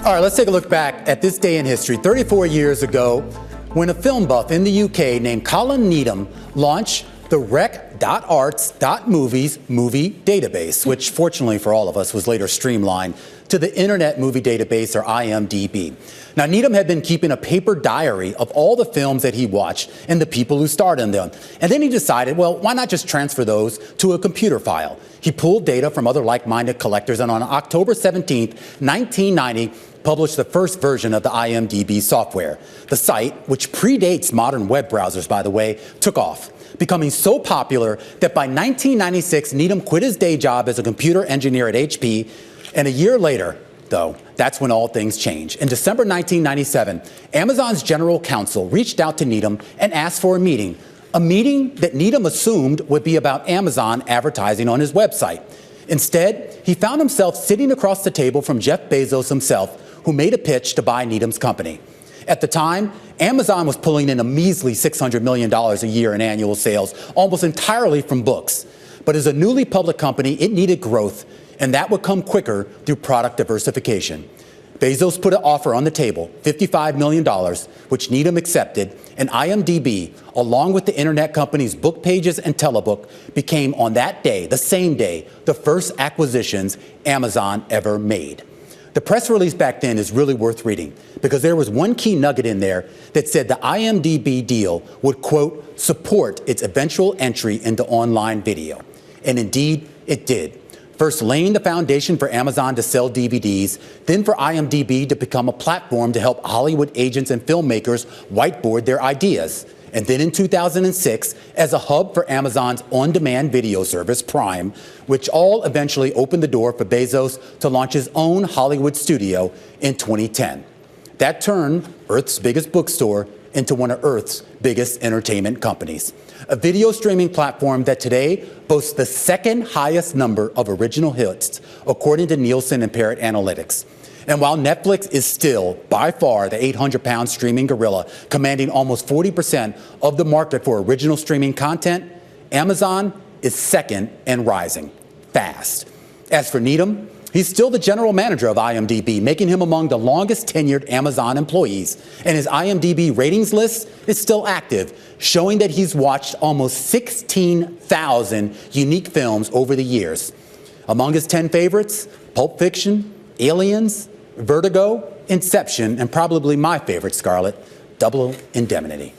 All right, let's take a look back at this day in history. 34 years ago, when a film buff in the UK named Colin Needham launched the rec.arts.movies movie database, which fortunately for all of us was later streamlined to the Internet Movie Database, or IMDb. Now, Needham had been keeping a paper diary of all the films that he watched and the people who starred in them. And then he decided, well, why not just transfer those to a computer file? He pulled data from other like-minded collectors, and on October 17th, 1990, published the first version of the IMDb software. The site, which predates modern web browsers, by the way, took off, becoming so popular that by 1996, Needham quit his day job as a computer engineer at HP. And a year later, though, that's when all things changed. In December 1997, Amazon's general counsel reached out to Needham and asked for a meeting that Needham assumed would be about Amazon advertising on his website. Instead, he found himself sitting across the table from Jeff Bezos himself, who made a pitch to buy Needham's company. At the time, Amazon was pulling in a measly $600 million a year in annual sales, almost entirely from books. But as a newly public company, it needed growth, and that would come quicker through product diversification. Bezos put an offer on the table, $55 million, which Needham accepted, and IMDb, along with the internet company's book pages and telebook, became on that day, the same day, the first acquisitions Amazon ever made. The press release back then is really worth reading because there was one key nugget in there that said the IMDb deal would, quote, support its eventual entry into online video. And indeed, it did. First laying the foundation for Amazon to sell DVDs, then for IMDb to become a platform to help Hollywood agents and filmmakers whiteboard their ideas. And then in 2006, as a hub for Amazon's on-demand video service, Prime, which all eventually opened the door for Bezos to launch his own Hollywood studio in 2010. That turned Earth's biggest bookstore into one of Earth's biggest entertainment companies. A video streaming platform that today boasts the second highest number of original hits, according to Nielsen and Parrot Analytics. And while Netflix is still, by far, the 800-pound streaming gorilla, commanding almost 40% of the market for original streaming content, Amazon is second and rising fast. As for Needham, he's still the general manager of IMDb, making him among the longest-tenured Amazon employees. And his IMDb ratings list is still active, showing that he's watched almost 16,000 unique films over the years. Among his 10 favorites, Pulp Fiction, Aliens, Vertigo, Inception, and probably my favorite, Scarlett, Double Indemnity.